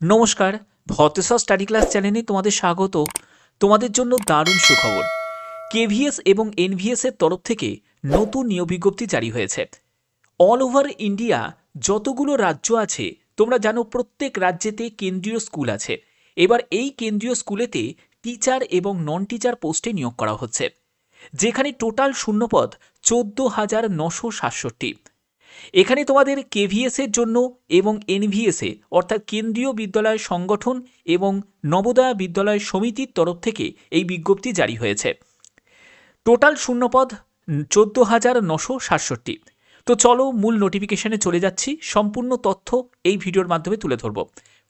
নমস্কার, ভতেশ্বর study class চ্যানেলে তোমাদের স্বাগত। তোমাদের জন্য দারুণ সুখবর। কেভিএস এবং এনভিএস এর তরফ থেকে নতুন নিয়োগ বিজ্ঞপ্তি জারি হয়েছে। অল ওভার ইন্ডিয়া যতগুলো রাজ্য আছে, তোমরা জানো প্রত্যেক রাজ্যেতে কেন্দ্রীয় স্কুল আছে। এবার এই কেন্দ্রীয় স্কুলেতে টিচার এবং নন টিচার পোস্টে নিয়োগ করা হচ্ছে, যেখানে টোটাল শূন্যপদ 14,967। এখানে তোমাদের কেভিএস এর জন্য এবং এনভিএস এ অর্থাৎ কেন্দ্রীয় বিদ্যালয় সংগঠন এবং নবোদয় বিদ্যালয় সমিতির তরফ থেকে এই বিজ্ঞপ্তি জারি হয়েছে। টোটাল শূন্যপদ 14,967। তো চলো মূল নোটিফিকেশনে চলে যাচ্ছি। সম্পূর্ণ তথ্য এই ভিডিওর মাধ্যমে তুলে ধরব।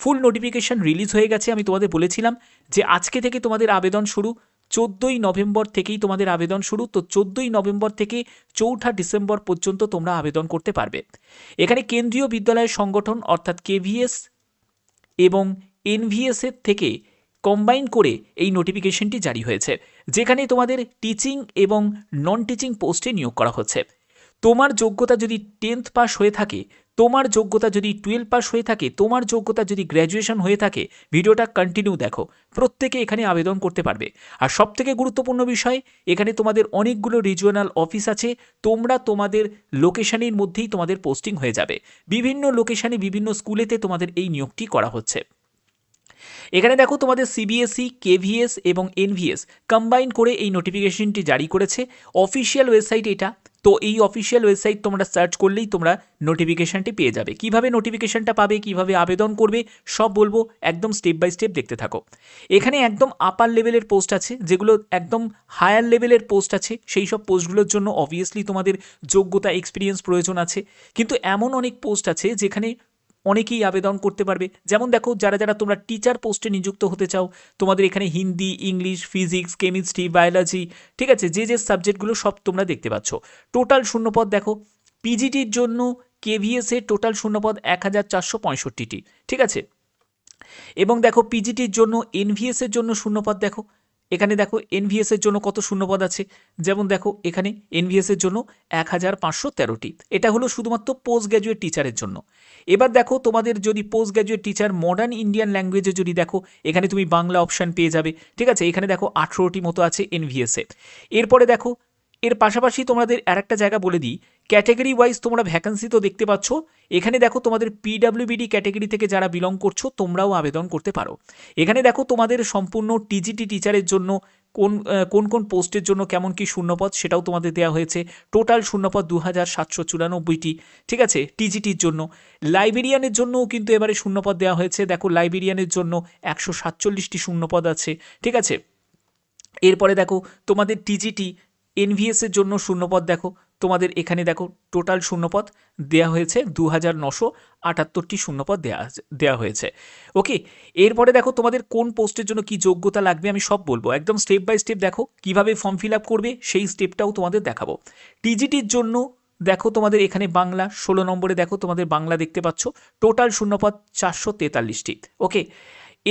ফুল নোটিফিকেশন রিলিজ হয়ে গেছে। আমি তোমাদের বলেছিলাম যে আজকে থেকে তোমাদের আবেদন শুরু, 14ই নভেম্বর থেকেই তোমাদের আবেদন শুরু। তো 14ই নভেম্বর থেকে 4ঠা ডিসেম্বর পর্যন্ত তোমরা আবেদন করতে পারবে। এখানে কেন্দ্রীয় বিদ্যালয় সংগঠন অর্থাৎ কেভিএস এবং এনভিএস এর থেকে কম্বাইন করে এই নোটিফিকেশনটি জারি হয়েছে, যেখানে তোমাদের টিচিং এবং নন টিচিং পোস্টে নিয়োগ করা হচ্ছে। তোমার যোগ্যতা যদি 10th পাস হয়ে থাকে, তোমার যোগ্যতা যদি 12 পাস হয়ে থাকে, তোমার যোগ্যতা যদি গ্র্যাজুয়েশন হয়ে থাকে, ভিডিওটা কন্টিনিউ দেখো। প্রত্যেকে এখানে আবেদন করতে পারবে। আর সবথেকে গুরুত্বপূর্ণ বিষয়, এখানে তোমাদের অনেকগুলো রিজিওনাল অফিস আছে। তোমরা তোমাদের লোকেশনের মধ্যেই তোমাদের পোস্টিং হয়ে যাবে। বিভিন্ন লোকেশনে বিভিন্ন স্কুলেতে তোমাদের এই নিয়োগটি করা হচ্ছে। এখানে দেখো তোমাদের সিবিএসই, কেভিএস এবং এনভিএস কম্বাইন করে এই নোটিফিকেশনটি জারি করেছে। অফিসিয়াল ওয়েবসাইট এটা। তো এই অফিসিয়াল ওয়েবসাইট তোমরা সার্চ করলেই তোমরা নোটিফিকেশনটি পেয়ে যাবে। কিভাবে নোটিফিকেশনটা পাবে, কিভাবে আবেদন করবে, সব বলবো, একদম স্টেপ বাই স্টেপ দেখতে থাকো। এখানে একদম আপার লেভেলের পোস্ট আছে, যেগুলো একদম হায়ার লেভেলের পোস্ট আছে। সেই সব পোস্টগুলোর জন্য অবভিয়াসলি তোমাদের যোগ্যতা, এক্সপিরিয়েন্স প্রয়োজন আছে। কিন্তু এমন অনেক পোস্ট আছে যেখানে অনেকেই আবেদন করতে পারবে। যেমন দেখো, যারা যারা তোমরা টিচার পোস্টে নিযুক্ত হতে চাও, তোমাদের এখানে Hindi, English, physics, chemistry, biology, ঠিক আছে, যে যে সাবজেক্টগুলো সব তোমরা দেখতে পাচ্ছ। টোটাল শূন্যপদ দেখো, পিজিটির জন্য কেভিএস এর টোটাল শূন্যপদ 1,465টি, ঠিক আছে। এবং দেখো পিজিটির জন্য এনভিএস এর জন্য শূন্যপদ দেখো। এখানে দেখো এনভিএস এর জন্য কত শূন্যপদ আছে। যেমন দেখো এখানে এনভিএস এর জন্য 1,513টি। এটা হলো শুধুমাত্র পোস্ট গ্র্যাজুয়েট টিচারের জন্য। এবার দেখো তোমাদের যদি post graduate teacher modern Indian ল্যাঙ্গুয়েজে যদি দেখো, এখানে তুমি বাংলা অপশান পেয়ে যাবে, ঠিক আছে। এখানে দেখো 18টি মতো আছে এনভিএস এ। এরপরে দেখো, এর পাশাপাশি তোমাদের আরেকটা জায়গা বলে দিই, ক্যাটেগরি ওয়াইজ তোমরা ভ্যাকেন্সি তো দেখতে পাচ্ছ। এখানে দেখো তোমাদের পিডাব্লিউবিডি ক্যাটেগরি থেকে যারা বিলং করছো, তোমরাও আবেদন করতে পারো। এখানে দেখো তোমাদের সম্পূর্ণ টিজিটি টিচারের জন্য কোন কোন কোন পোস্টের জন্য কেমন কি শূন্যপদ, সেটাও তোমাদের দেওয়া হয়েছে। টোটাল শূন্যপদ 2,794টি, ঠিক আছে, টিজিটির জন্য। লাইব্রেরিয়ানের জন্যও কিন্তু এবারে শূন্যপদ দেওয়া হয়েছে। দেখো লাইব্রেরিয়ানের জন্য 147টি শূন্যপদ আছে, ঠিক আছে। এরপরে দেখো তোমাদের টিজিটি এনভিএস এর জন্য শূন্যপদ দেখো, তোমাদের এখানে দেখো টোটাল শূন্যপদ দেওয়া হয়েছে 2,978টি শূন্যপদ দেওয়া হয়েছে। ওকে, এরপরে দেখো তোমাদের কোন পোস্টের জন্য কি যোগ্যতা লাগবে আমি সব বলবো। একদম স্টেপ বাই স্টেপ দেখো কিভাবে ফর্ম ফিল আপ করবে, সেই স্টেপটাও তোমাদের দেখাবো। টিজিটির জন্য দেখো তোমাদের এখানে বাংলা 16 নম্বরে দেখো তোমাদের বাংলা দেখতে পাচ্ছ। টোটাল শূন্যপদ 443টি। ওকে,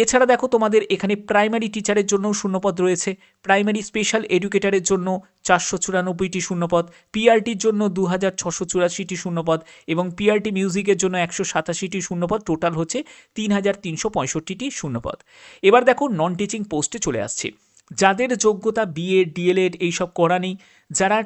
এছাড়া দেখো তোমাদের এখানে প্রাইমারি টিচারের জন্য শূন্যপদ রয়েছে। প্রাইমারি স্পেশাল এডুকেটরের জন্য 494টি শূন্যপদ, পিআরটির জন্য 2,684টি শূন্যপদ এবং পিআরটি মিউজিকের জন্য 187টি শূন্যপদ। টোটাল হচ্ছে 3,365টি শূন্যপদ। এবার দেখো নন টিচিং পোস্টে চলে আসছে। যাদের যোগ্যতা বিএড, ডিএলএড এইসব করা নেই, যারা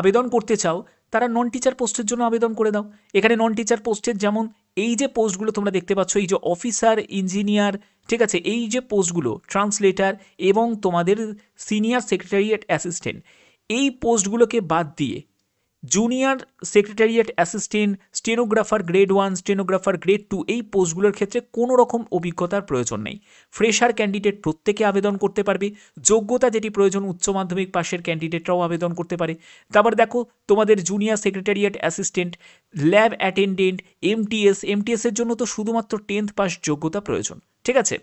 আবেদন করতে চাও, তারা নন টিচার পোস্টের জন্য আবেদন করে দাও। এখানে নন টিচার পোস্টের যেমন এই যে পোস্টগুলো তোমরা দেখতে পাচ্ছ, এই যে অফিসার, ইঞ্জিনিয়ার, ঠিক আছে, এই যে পোস্টগুলো, ট্রান্সলেটার এবং তোমাদের সিনিয়র সেক্রেটারিয়েট অ্যাসিস্ট্যান্ট, এই পোস্টগুলোকে বাদ দিয়ে junior secretariat assistant, stenographer grade 1, stenographer grade 2, এই পোস্টগুলোর ক্ষেত্রে কোনো রকম অভিজ্ঞতার প্রয়োজন নেই। ফ্রেশার ক্যান্ডিডেট প্রত্যেকে আবেদন করতে পারবে। যোগ্যতা যেটি প্রয়োজন, উচ্চ মাধ্যমিক পাশের ক্যান্ডিডেটরাও আবেদন করতে পারে। তারপর দেখো তোমাদের junior secretariat assistant, lab attendant, এমটিএসের জন্য তো শুধুমাত্র 10th পাস যোগ্যতা প্রয়োজন, ঠিক আছে।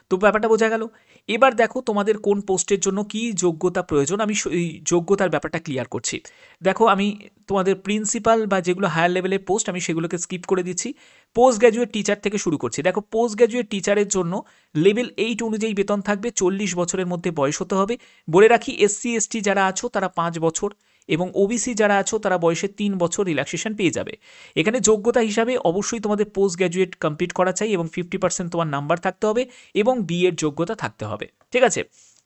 তো ব্যাপারটা বোঝা গেল। এবার দেখো তোমাদের কোন পোস্টের জন্য কি যোগ্যতা প্রয়োজন, আমি এই যোগ্যতার ব্যাপারটা ক্লিয়ার করছি। দেখো আমি তোমাদের প্রিন্সিপাল বা যেগুলো হায়ার লেভেলের পোস্ট, আমি সেগুলোকে স্কিপ করে দিচ্ছি। পোস্ট গ্র্যাজুয়েট টিচার থেকে শুরু করছি। দেখো পোস্ট গ্র্যাজুয়েট টিচারের জন্য লেভেল 8 অনুযায়ী বেতন থাকবে। 40 বছরের মধ্যে বয়স হতে হবে। বলে রাখি, এসসি এসটি যারা আছো তারা 5 বছর, এবং ওবিসি যারা আছো তারা বয়সে 3 বছর রিল্যাক্সেশন পেয়ে যাবে। এখানে যোগ্যতা হিসাবে অবশ্যই তোমাদের পোস্ট গ্র্যাজুয়েট কমপ্লিট করা চাই এবং 50% তোমার নাম্বার থাকতে হবে এবং বিএড যোগ্যতা থাকতে হবে। ঠিক আছে,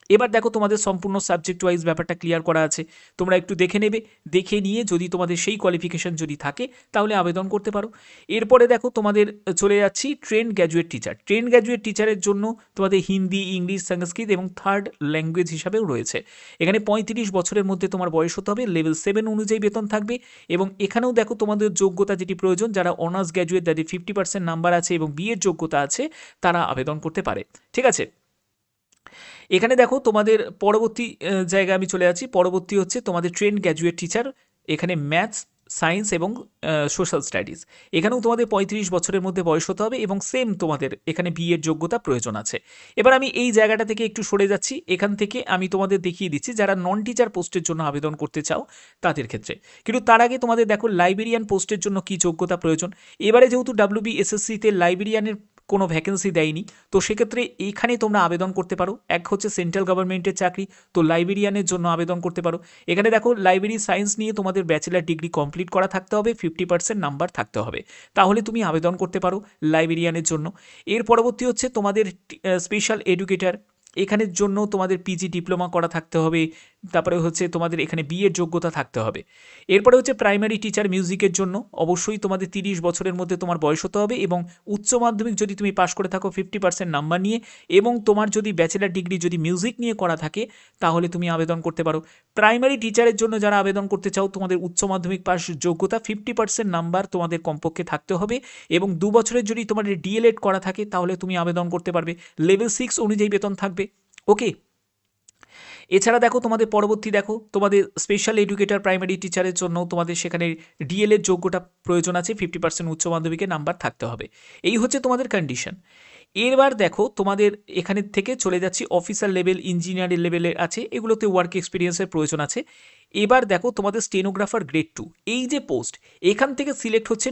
এবার দেখো তোমাদের সম্পূর্ণ সাবজেক্ট ওয়াইজ ব্যাপারটা ক্লিয়ার করা আছে, তোমরা একটু দেখে নেবে, দেখে নিয়ে যদি তোমাদের সেই কোয়ালিফিকেশন যদি থাকে তাহলে আবেদন করতে পারো। এরপরে দেখো তোমাদের চলে যাচ্ছি trend graduate teacher. Trend graduate টিচারের জন্য তোমাদের হিন্দি, ইংলিশ, সংস্কৃত এবং থার্ড ল্যাঙ্গুয়েজ হিসাবেও রয়েছে। এখানে 35 বছরের মধ্যে তোমার বয়স হতে হবে, লেভেল 7 অনুযায়ী বেতন থাকবে এবং এখানেও দেখো তোমাদের যোগ্যতা যেটি প্রয়োজন, যারা অনার্স গ্র্যাজুয়েট যাদের 50% নাম্বার আছে এবং বিএড যোগ্যতা আছে তারা আবেদন করতে পারে। ঠিক আছে, এখানে দেখো তোমাদের পরবর্তী জায়গায় আমি চলে যাচ্ছি। পরবর্তী হচ্ছে তোমাদের ট্রেন্ড গ্র্যাজুয়েট টিচার, এখানে ম্যাথস, সায়েন্স এবং সোশ্যাল স্টাডিজ। এখানেও তোমাদের 35 বছরের মধ্যে বয়স হতে হবে এবং সেম তোমাদের এখানে বিএড যোগ্যতা প্রয়োজন আছে। এবার আমি এই জায়গাটা থেকে একটু সরে যাচ্ছি, এখান থেকে আমি তোমাদের দেখিয়ে দিচ্ছি যারা নন টিচার পোস্টের জন্য আবেদন করতে চাও তাদের ক্ষেত্রে। কিন্তু তার আগে তোমাদের দেখো লাইব্রেরিয়ান পোস্টের জন্য কি যোগ্যতা প্রয়োজন। এবারে যেহেতু WBSSC-তে লাইব্রেরিয়ানের কোনো ভ্যাকেন্সি দেয়নি, তো সেক্ষেত্রে এইখানে তোমরা আবেদন করতে পারো। এক হচ্ছে সেন্ট্রাল গভর্নমেন্টের চাকরি, তো লাইব্রেরিয়ানের জন্য আবেদন করতে পারো। এখানে দেখো লাইব্রেরি সায়েন্স নিয়ে তোমাদের ব্যাচেলার ডিগ্রি কমপ্লিট করা থাকতে হবে, 50% নাম্বার থাকতে হবে, তাহলে তুমি আবেদন করতে পারো লাইব্রেরিয়ানের জন্য। এর পরবর্তী হচ্ছে তোমাদের স্পেশাল এডুকেটর, এখানের জন্য তোমাদের পিজি ডিপ্লোমা করা থাকতে হবে, তারপরে হচ্ছে তোমাদের এখানে বিএড যোগ্যতা থাকতে হবে। এরপরে হচ্ছে প্রাইমারি টিচার মিউজিকের জন্য অবশ্যই তোমাদের 30 বছরের মধ্যে তোমার বয়স হতে হবে এবং উচ্চ মাধ্যমিক যদি তুমি পাশ করে থাকো 50% নাম্বার নিয়ে এবং তোমার যদি ব্যাচেলার ডিগ্রি যদি মিউজিক নিয়ে করা থাকে তাহলে তুমি আবেদন করতে পারো। প্রাইমারি টিচারের জন্য যারা আবেদন করতে চাও তোমাদের উচ্চ মাধ্যমিক পাস যোগ্যতা 50% নাম্বার তোমাদের কমপক্ষে থাকতে হবে এবং 2 বছরের যদি তোমাদের ডিএলএড করা থাকে তাহলে তুমি আবেদন করতে পারবে, লেভেল 6 অনুযায়ী বেতন থাকবে। ওকে, এছাড়া দেখো তোমাদের পরবর্তী দেখো তোমাদের স্পেশাল এডুকেটর প্রাইমারি টিচারের জন্য তোমাদের সেখানে ডিএলএড যোগ্যতা প্রয়োজন আছে, 50% উচ্চ মাধ্যমিকের নাম্বার থাকতে হবে। এই হচ্ছে তোমাদের কন্ডিশন। এবার দেখো তোমাদের এখানে থেকে চলে যাচ্ছি অফিসার লেভেল, ইঞ্জিনিয়ারিং লেভেলের আছে, এগুলোতে ওয়ার্ক এক্সপিরিয়েন্সের প্রয়োজন আছে। এবার দেখো তোমাদের স্টেনোগ্রাফার গ্রেড 2, এই যে পোস্ট এখান থেকে সিলেক্ট হচ্ছে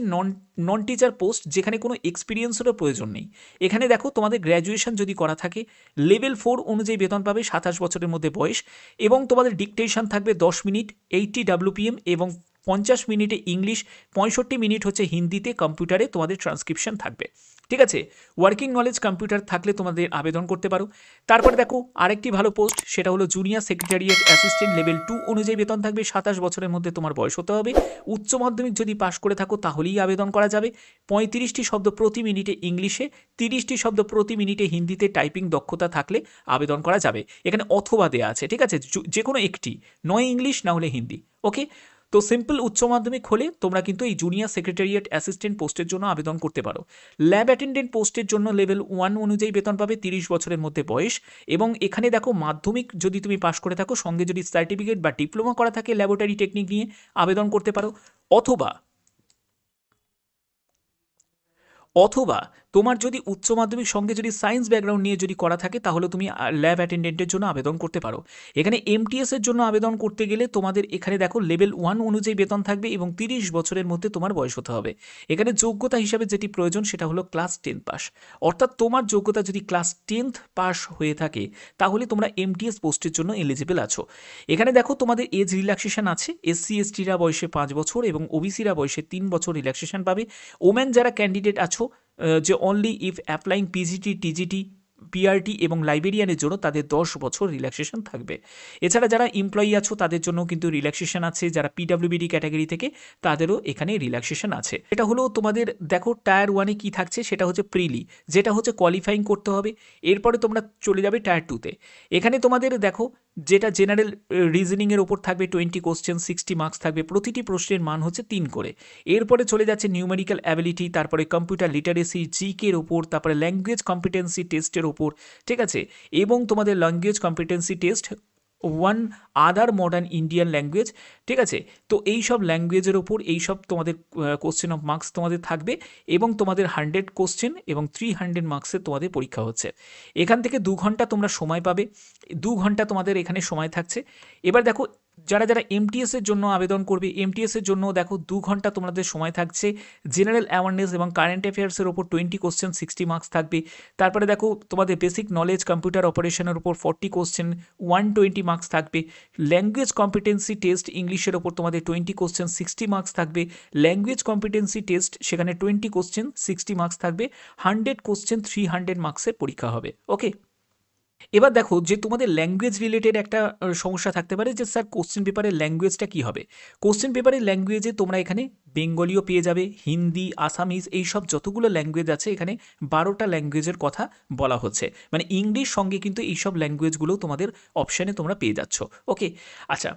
নন টিচার পোস্ট, যেখানে কোনো এক্সপিরিয়েন্সেরও প্রয়োজন নেই। এখানে দেখো তোমাদের গ্র্যাজুয়েশন যদি করা থাকে লেভেল 4 অনুযায়ী বেতন পাবে, 27 বছরের মধ্যে বয়স এবং তোমাদের ডিকটেশন থাকবে 10 মিনিট, 80 WPM এবং 50 মিনিটে ইংলিশ, 65 মিনিট হচ্ছে হিন্দিতে, কম্পিউটারে তোমাদের ট্রান্সক্রিপশন থাকবে। ঠিক আছে, ওয়ার্কিং নলেজ কম্পিউটার থাকলে তোমাদের আবেদন করতে পারো। তারপরে দেখো আরেকটি ভালো পোস্ট, সেটা হলো জুনিয়র সেক্রেটারিয়েট অ্যাসিস্ট্যান্ট, লেভেল 2 অনুযায়ী বেতন থাকবে, 27 বছরের মধ্যে তোমার বয়স হতে হবে, উচ্চ মাধ্যমিক যদি পাশ করে থাকো তাহলেই আবেদন করা যাবে। 35টি শব্দ প্রতি মিনিটে ইংলিশে, 30টি শব্দ প্রতি মিনিটে হিন্দিতে টাইপিং দক্ষতা থাকলে আবেদন করা যাবে। এখানে অথবা দেয়া আছে, ঠিক আছে, যে কোনো একটি, নয় ইংলিশ না হলে হিন্দি। ওকে, তো সিম্পল উচ্চ মাধ্যমিক হলে তোমরা কিন্তু এই জুনিয়র সেক্রেটারিয়েট অ্যাসিস্ট্যান্ট পোস্টের জন্য আবেদন করতে পারো। ল্যাব অ্যাটেন্ডেন্ট পোস্টের জন্য লেভেল 1 অনুযায়ী বেতন পাবে, 30 বছরের মধ্যে বয়স এবং এখানে দেখো মাধ্যমিক যদি তুমি পাশ করে থাকো, সঙ্গে যদি সার্টিফিকেট বা ডিপ্লোমা করা থাকে ল্যাবরেটরি টেকনিক নিয়ে আবেদন করতে পারো। অথবা তোমার যদি উচ্চ মাধ্যমিক সঙ্গে যদি সায়েন্স ব্যাকগ্রাউন্ড নিয়ে যদি করা থাকে তাহলে তুমি ল্যাব অ্যাটেন্ডেন্টের জন্য আবেদন করতে পারো। এখানে MTS এর জন্য আবেদন করতে গেলে তোমাদের এখানে দেখো লেভেল 1 অনুযায়ী বেতন থাকবে এবং 30 বছরের মধ্যে তোমার বয়স হতে হবে। এখানে যোগ্যতা হিসাবে যেটি প্রয়োজন সেটা হলো ক্লাস 10 পাস, অর্থাৎ তোমার যোগ্যতা যদি ক্লাস 10th পাস হয়ে থাকে তাহলে তোমরা MTS পোস্টের জন্য এলিজিবল আছো। এখানে দেখো তোমাদের এজ রিল্যাক্সেশন আছে, SC STরা বয়সে 5 বছর এবং OBCরা বয়সে 3 বছর রিল্যাক্সেশন পাবে। ওমেন যারা ক্যান্ডিডেট আছো যে only if applying PGT, TGT, PRT এবং লাইব্রেরিয়ানের জন্য তাদের 10 বছর রিল্যাক্সেশন থাকবে। এছাড়া যারা এমপ্লয়ি আছো তাদের জন্য কিন্তু রিল্যাক্সেশন আছে, যারা PWBD ক্যাটাগরি থেকে তাদেরও এখানে রিল্যাক্সেশন আছে। এটা হলো তোমাদের দেখো টায়ার 1-এ কী থাকছে, সেটা হচ্ছে প্রিলি, যেটা হচ্ছে কোয়ালিফাইং করতে হবে। এরপরে তোমরা চলে যাবে টায়ার 2-তে। এখানে তোমাদের দেখো যেটা জেনারেল রিজনিংয়ের ওপর থাকবে 20 কোশ্চেন, 60 মার্কস থাকবে, প্রতিটি প্রশ্নের মান হচ্ছে 3 করে। এরপরে চলে যাচ্ছে নিউমেরিক্যাল অ্যাবিলিটি, তারপরে কম্পিউটার লিটারেসি, জিকের ওপর, তারপরে ল্যাঙ্গুয়েজ কম্পিটেন্সি টেস্টের ওপর, ঠিক আছে, এবং তোমাদের ল্যাঙ্গুয়েজ কম্পিটেন্সি টেস্ট 1 আদার মডার্ন ইন্ডিয়ান ল্যাঙ্গুয়েজ, ঠিক আছে। তো এই সব ল্যাঙ্গুয়েজের ওপর এই সব তোমাদের কোশ্চেন অফ মার্কস তোমাদের থাকবে এবং তোমাদের 100 কোশ্চেন এবং 300 মার্কসের তোমাদের পরীক্ষা হচ্ছে। এখান থেকে 2 ঘন্টা তোমরা সময় পাবে, 2 ঘন্টা তোমাদের এখানে সময় থাকছে। এবার দেখো যারা যারা এমটিএস এর জন্য আবেদন করবে, এমটিএস এর জন্য দেখো 2 ঘন্টা তোমাদের সময় থাকছে। জেনারেল অ্যাওয়ারনেস এবং কারেন্ট অ্যাফেয়ার্সের ওপর 20 কোশ্চেন 60 মার্কস থাকবে। তারপরে দেখো তোমাদের বেসিক নলেজ কম্পিউটার অপারেশনের ওপর 40 কোশ্চেন 120 মার্কস থাকবে। ল্যাঙ্গুয়েজ কম্পিটেন্সি টেস্ট ইংলিশের ওপর তোমাদের 20 কোশ্চেন 60 মার্কস থাকবে। ল্যাঙ্গুয়েজ কম্পিটেন্সি টেস্ট সেখানে 20 কোশ্চেন 60 মার্কস থাকবে। 100 কোশ্চেন 300 মার্কসের পরীক্ষা হবে। ওকে, এবার দেখো যে তোমাদের ল্যাঙ্গুয়েজ রিলেটেড একটা সমস্যা থাকতে পারে যে স্যার কোশ্চেন পেপারের ল্যাঙ্গুয়েজটা কী হবে। কোশ্চেন পেপারের ল্যাঙ্গুয়েজে তোমরা এখানে বেঙ্গলিও পেয়ে যাবে, হিন্দি, আসামিজ, এইসব যতগুলো ল্যাঙ্গুয়েজ আছে এখানে 12টা ল্যাঙ্গুয়েজের কথা বলা হচ্ছে, মানে ইংলিশ সঙ্গে কিন্তু এইসব ল্যাঙ্গুয়েজগুলো তোমাদের অপশানে তোমরা পেয়ে যাচ্ছ। ওকে, আচ্ছা,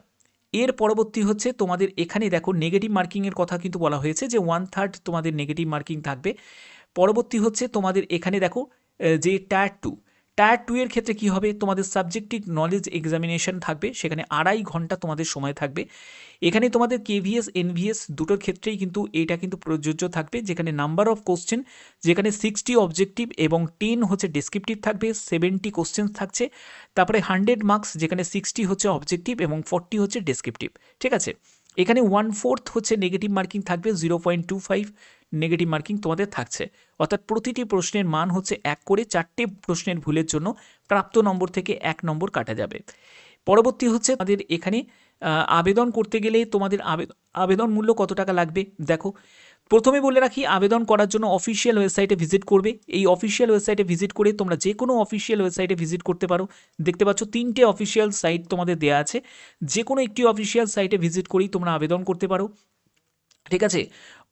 এর পরবর্তী হচ্ছে তোমাদের এখানে দেখো নেগেটিভ মার্কিংয়ের কথা কিন্তু বলা হয়েছে যে 1/3 তোমাদের নেগেটিভ মার্কিং থাকবে। পরবর্তী হচ্ছে তোমাদের এখানে দেখো যে টায়ার 2 এর ক্ষেত্রে কি হবে, তোমাদের সাবজেক্টিভ নলেজ এক্সামিনেশন থাকবে, সেখানে 2.5 ঘন্টা তোমাদের সময় থাকবে। এখানে তোমাদের কেভিএস এনভিএস দুটোর ক্ষেত্রেই কিন্তু এটা কিন্তু প্রযোজ্য থাকবে, যেখানে নাম্বার অফ কোশ্চেন যেখানে 60 অবজেক্টিভ এবং 10 হচ্ছে ডেসক্রিপটিভ থাকবে, 70 কোশ্চেন থাকছে। তারপরে 100 মার্কস যেখানে 60 হচ্ছে অবজেক্টিভ এবং 40 হচ্ছে ডেসক্রিপটিভ। ঠিক আছে, এখানে 1/4 হচ্ছে নেগেটিভ মার্কিং থাকবে, 0.25 নেগেটিভ মার্কিং তোমাদের থাকছে। অর্থাৎ প্রতিটি প্রশ্নের মান হচ্ছে 1 করে, 4টে প্রশ্নের ভুলের জন্য প্রাপ্ত নম্বর থেকে 1 নম্বর কাটা যাবে। পরবর্তী হচ্ছে আমাদের এখানে আবেদন করতে গেলে তোমাদের আবেদন মূল্য কত টাকা লাগবে। দেখো, প্রথমে বলে রাখি আবেদন করার জন্য অফিসিয়াল ওয়েবসাইটে ভিজিট করবে। এই অফিসিয়াল ওয়েবসাইটে ভিজিট করে তোমরা যে কোনো অফিসিয়াল ওয়েবসাইটে ভিজিট করতে পারো। দেখতে পাচ্ছ 3টে অফিসিয়াল সাইট তোমাদের দেওয়া আছে, যে কোনো একটি অফিসিয়াল সাইটে ভিজিট করেই তোমরা আবেদন করতে পারো। ঠিক আছে,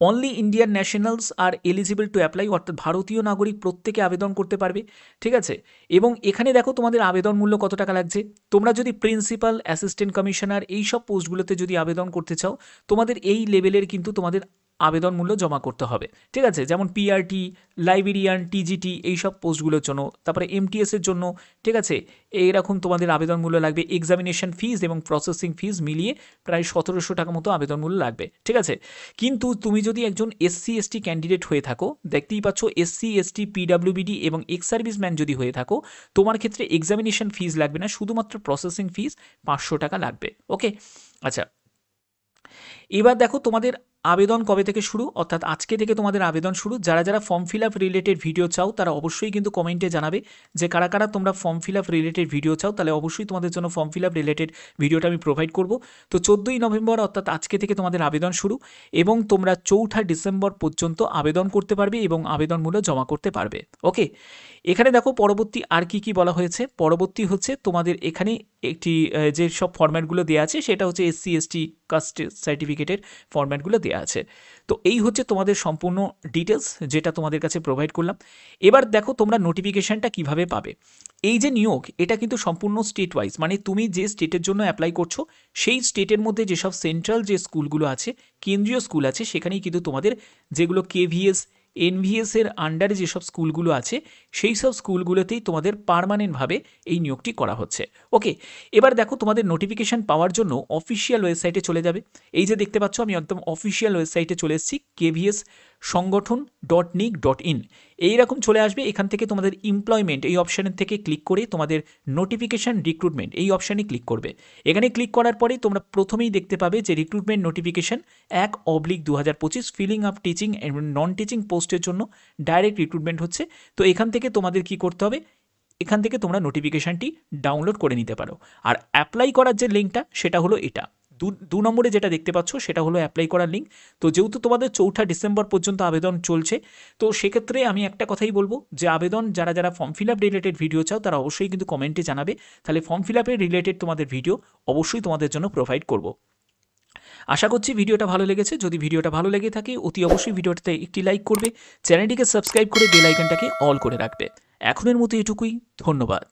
only Indian nationals are eligible to apply, অর্থাৎ ভারতীয় নাগরিক প্রত্যেকে আবেদন করতে পারবে। ঠিক আছে, এবং এখানে দেখো তোমাদের আবেদন মূল্য কত টাকা লাগছে। তোমরা যদি প্রিন্সিপাল, অ্যাসিস্ট্যান্ট কমিশনার এই সব পোস্টগুলোতে যদি আবেদন করতে চাও, তোমাদের এই লেভেলের কিন্তু তোমাদের আবেদন মূল্য জমা করতে হবে। ঠিক আছে, যেমন পিআরটি, লাইব্রেরিয়ান, টিজিটি এইসব পোস্টগুলোর জন্য, তারপরে এমটিএসের জন্য। ঠিক আছে, এইরকম তোমাদের আবেদন মূল্য লাগবে। এক্সামিনেশন ফিজ এবং প্রসেসিং ফিজ মিলিয়ে প্রায় 1700 টাকা মতো আবেদন মূল্য লাগবে। ঠিক আছে, কিন্তু তুমি যদি একজন এসসি এসটি ক্যান্ডিডেট হয়ে থাকো, দেখতেই পাচ্ছ এসসি এসটি পিডাব্লিউবিডি এবং এক্স সার্ভিসম্যান যদি হয়ে থাকো, তোমার ক্ষেত্রে এক্সামিনেশন ফিজ লাগবে না, শুধুমাত্র প্রসেসিং ফিজ 500 টাকা লাগবে। ওকে, আচ্ছা, এবার দেখো তোমাদের আবেদন কবে থেকে শুরু, অর্থাৎ আজকে থেকে তোমাদের আবেদন শুরু। যারা যারা form fill up related video চাও তারা অবশ্যই কিন্তু কমেন্টে জানাবে যে কারা কারা তোমরা form fill up related video চাও, তাহলে অবশ্যই তোমাদের জন্য ফর্ম ফিল আপ রিলেটেড ভিডিওটা আমি প্রোভাইড করব। তো 14ই নভেম্বর অর্থাৎ আজকে থেকে তোমাদের আবেদন শুরু, এবং তোমরা 4 ডিসেম্বর পর্যন্ত আবেদন করতে পারবে এবং আবেদন মূল্য জমা করতে পারবে। ওকে, এখানে দেখো পরবর্তী আর কি কি বলা হয়েছে। পরবর্তী হচ্ছে তোমাদের এখানে একটি যে সব ফরম্যাটগুলো দেওয়া আছে সেটা হচ্ছে এসসি এসটি কাস্ট সার্টিফিকেটের ফরম্যাটগুলো দেওয়া আছে। তো এই হচ্ছে তোমাদের সম্পূর্ণ ডিটেলস যেটা তোমাদের কাছে প্রোভাইড করলাম। এবার দেখো তোমরা নোটিফিকেশানটা কিভাবে পাবে। এই যে নিয়োগ, এটা কিন্তু সম্পূর্ণ স্টেট ওয়াইজ, মানে তুমি যে স্টেটের জন্য অ্যাপ্লাই করছো সেই স্টেটের মধ্যে যেসব সেন্ট্রাল যে স্কুলগুলো আছে, কেন্দ্রীয় স্কুল আছে, সেখানেই কিন্তু তোমাদের যেগুলো কেভিএস এনভিএস এর আন্ডারে যেসব স্কুলগুলো আছে সেই সব স্কুলগুলোতেই তোমাদের পার্মানেন্টভাবে এই নিয়োগটি করা হচ্ছে। ওকে, এবার দেখো তোমাদের নোটিফিকেশান পাওয়ার জন্য অফিসিয়াল ওয়েবসাইটে চলে যাবে। এই যে দেখতে পাচ্ছ আমি একদম অফিসিয়াল ওয়েবসাইটে চলে এসেছি, kvs সংগঠন.nic.in, এইরকম চলে আসবে। এখান থেকে তোমাদের এমপ্লয়মেন্ট এই অপশানের থেকে ক্লিক করে তোমাদের নোটিফিকেশান রিক্রুটমেন্ট এই অপশানে ক্লিক করবে। এখানে ক্লিক করার পরে তোমরা প্রথমেই দেখতে পাবে যে recruitment notification 1/2025 filling up teaching এবং নন টিচিং পোস্টের জন্য ডাইরেক্ট রিক্রুটমেন্ট হচ্ছে। তো এখান থেকে তোমাদের কি করতে হবে, এখান থেকে তোমরা নোটিফিকেশানটি ডাউনলোড করে নিতে পারো। আর অ্যাপ্লাই করার যে লিঙ্কটা সেটা হলো এটা, 2 নম্বরে যেটা দেখতে পাচ্ছ সেটা হলো অ্যাপ্লাই করার লিঙ্ক। তো যেহেতু তোমাদের 4 ডিসেম্বর পর্যন্ত আবেদন চলছে, তো সেক্ষেত্রে আমি একটা কথাই বলবো যে আবেদন যারা যারা form fill up related video চাও তারা অবশ্যই কিন্তু কমেন্টে জানাবে, তাহলে ফর্ম ফিল আপের রিলেটেড তোমাদের ভিডিও অবশ্যই তোমাদের জন্য প্রোভাইড করব। আশা করছি ভিডিওটা ভালো লেগেছে। যদি ভিডিওটা ভালো লেগে থাকে অতি অবশ্যই ভিডিওটাতে একটি লাইক করবে, চ্যানেলটিকে সাবস্ক্রাইব করে বেল আইকনটাকে অল করে রাখবে। এখনের মতো এটুকুই, ধন্যবাদ।